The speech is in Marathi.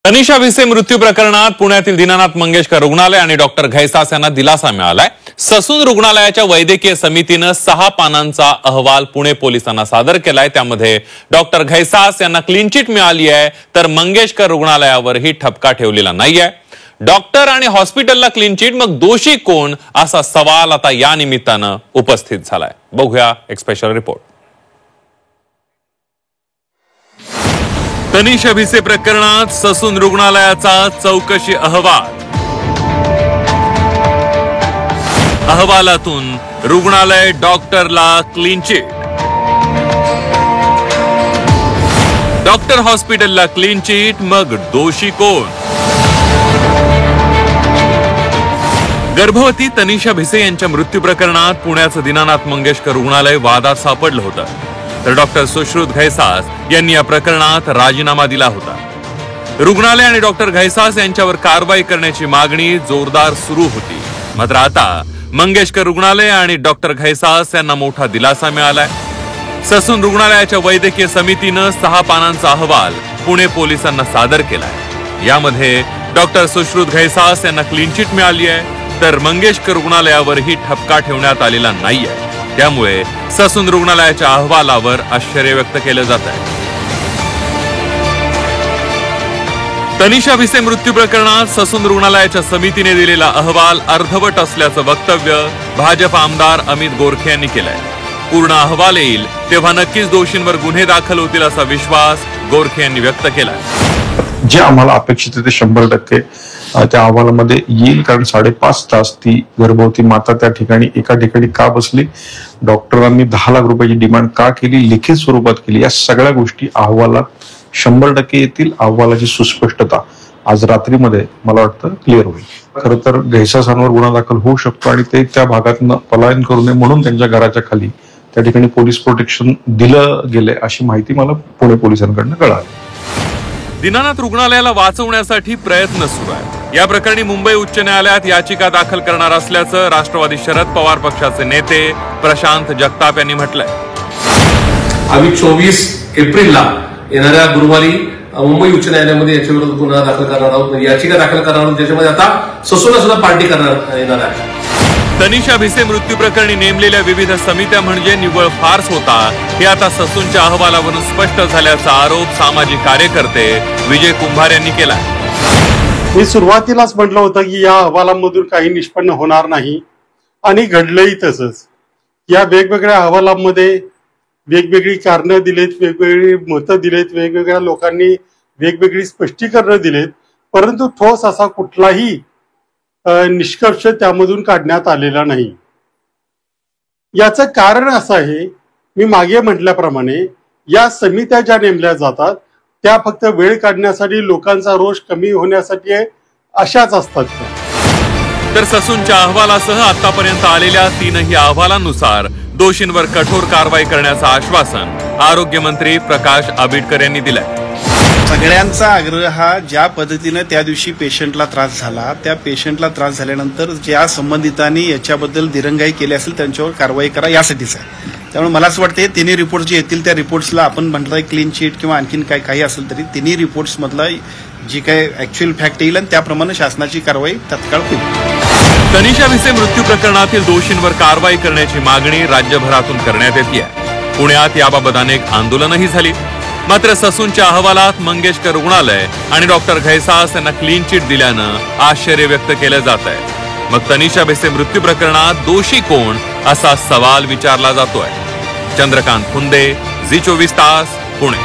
तनिषा भिसे मृत्यू प्रकरणात पुण्यातील दीनानाथ मंगेशकर रुग्णालय आणि डॉक्टर घैसास यांना दिलासा मिळालाय। ससून रुग्णालयाच्या वैद्यकीय समितीने 6 पानांचा अहवाल पुणे पोलिसांना सादर केलाय। त्यामध्ये डॉक्टर घैसास यांना क्लीन चिट मिळाली आहे, तर मंगेशकर रुग्णालयावरही ठपका ठेवलेला नाहीये। डॉक्टर आणि हॉस्पिटलला क्लीन चिट, मग दोषी कोण असा सवाल आता या निमित्तानं उपस्थित झालाय। बघूया एक स्पेशल रिपोर्ट। तनिषा भिसे प्रकरणात ससून रुग्णालयाचा चौकशी अहवाल। अहवालातून रुग्णालय डॉक्टरला क्लीन चिट, डॉक्टर हॉस्पिटलला क्लीन चिट, मग दोषी कोण? गर्भवती तनिषा भिसे यांच्या मृत्यू प्रकरणात पुण्याचं दीनानाथ मंगेशकर रुग्णालय वादात सापडलं होतं, तर डॉक्टर सुश्रुत घैसास यांनी या प्रकरणात राजीनामा दिला होता। रुग्णालय आणि डॉक्टर घैसास यांच्यावर कारवाई करण्याची मागणी जोरदार सुरू होती। मात्र आता मंगेशकर रुग्णालय आणि डॉक्टर घैसास यांना मोठा दिलासा मिळालाय। ससून रुग्णालयाच्या वैद्यकीय समितीनं 6 पानांचा अहवाल पुणे पोलिसांना सादर केलाय। यामध्ये डॉक्टर सुश्रुत घैसास यांना क्लीन चिट मिळाली आहे, तर मंगेशकर रुग्णालयावरही ठपका ठेवण्यात आलेला नाहीये। त्यामुळे ससून रुग्णालयाच्या अहवालावर आश्चर्य व्यक्त केलं जात आहे। तनिषा भिसे मृत्यू प्रकरणात ससून रुग्णालयाच्या समितीने दिलेला अहवाल अर्धवट असल्याचं वक्तव्य भाजप आमदार अमित गोरखे यांनी केलंय। पूर्ण अहवाल येईल तेव्हा नक्कीच दोषींवर गुन्हे दाखल होतील असा विश्वास गोरखे यांनी व्यक्त केलाय। जे आम्हाला अपेक्षित आहे ते 100% त्या अहवालामध्ये येईल, कारण 5.5 तास ती गर्भवती माता त्या ठिकाणी एका ठिकाणी का बसली, डॉक्टरांनी 10 लाख रुपयाची डिमांड का केली, लिखित स्वरूपात केली, या सगळ्या गोष्टी अहवालात 100% येतील। अहवालाची सुस्पष्टता आज रात्रीमध्ये मला वाटतं क्लिअर होईल। खरं तर घैसासांवर गुन्हा दाखल होऊ शकतो आणि ते त्या भागातनं पलायन करू नये म्हणून त्यांच्या घराच्या खाली त्या ठिकाणी पोलीस प्रोटेक्शन दिलं गेले अशी माहिती मला पुणे पोलिसांकडून कळाली। दीनानाथ रुग्णालयाला वाचवण्यासाठी प्रयत्न सुरू आहेत। या प्रकरणी मुंबई उच्च न्यायालयात याचिका दाखल करणार असल्याचं राष्ट्रवादी शरद पवार पक्षाचे नेते प्रशांत जगताप यांनी म्हटलंय। आम्ही 24 एप्रिलला येणाऱ्या गुरुवारी मुंबई उच्च न्यायालयामध्ये याच्याविरोधात गुन्हा दाखल करणार आहोत, याचिका दाखल करणार आहोत, ज्याच्यामध्ये आता ससूनला सुद्धा पार्टी करणार येणार आहे। तनिषा भिसे मृत्यू प्रकरणी नेमलेल्या विविध समित्या म्हणजे निव्वळ फार्स होता, हे आता ससूनच्या अहवालावरून स्पष्ट झाल्याचा आरोप सामाजिक कार्यकर्ते विजय कुंभार यांनी केला। मी सुरुवातीलाच म्हटलं होतं की या अहवालांमधून काही निष्पन्न होणार नाही आणि घडलंही तसंच। या वेगवेगळ्या अहवालांमध्ये वेगवेगळी कारणं दिलेत, वेगवेगळी मतं दिलेत, वेगवेगळ्या लोकांनी वेगवेगळी स्पष्टीकरणं दिलेत, परंतु ठोस असा कुठलाही निष्कर्ष त्यामधून काढण्यात आलेला नाही। याचं कारण असं आहे, मी मागे म्हटल्याप्रमाणे या समित्या ज्या नेमल्या जातात त्या फक्त वेळ काढण्यासाठी, लोकांचा रोष कमी होण्यासाठी अशाच असतात। तर ससूनच्या अहवालासह आतापर्यंत आलेल्या 3ही अहवालांनुसार दोषींवर कठोर कारवाई करण्याचं आश्वासन आरोग्य मंत्री प्रकाश आंबेडकर यांनी दिलंय। सगळ्यांचा आग्रह हा ज्या पद्धतीने त्या दिवशी पेशंटला त्रास झाला, त्या पेशंटला त्रास झाल्यानंतर ज्या संबंधितांनी याच्याबद्दल दिरंगाई केली असेल त्यांच्यावर कारवाई करा यासाठीच आहे। त्यामुळे मला असं वाटतं तिन्ही रिपोर्ट जे येतील त्या रिपोर्ट्सला आपण म्हटलं क्लीन चिट किंवा आणखीन काही असेल तरी तिन्ही रिपोर्ट्स मधला जी काही ऍक्च्युअल फॅक्ट येईल आणि त्याप्रमाणे शासनाची कारवाई तत्काळ होईल। तनिषा भिसे मृत्यू प्रकरणातील दोषींवर कारवाई करण्याची मागणी राज्यभरातून करण्यात येते। पुण्यात याबाबत अनेक आंदोलनही झाली, मात्र ससूनच्या अहवालात मंगेशकर रुग्णालय आणि डॉक्टर घैसास यांना क्लीन चिट दिल्यानं आश्चर्य व्यक्त केलं जात आहे। मग तनिषा भिसे मृत्यू प्रकरणात दोषी कोण असा सवाल विचारला जातोय। चंद्रकांत फुंदे, झी 24 तास, पुणे।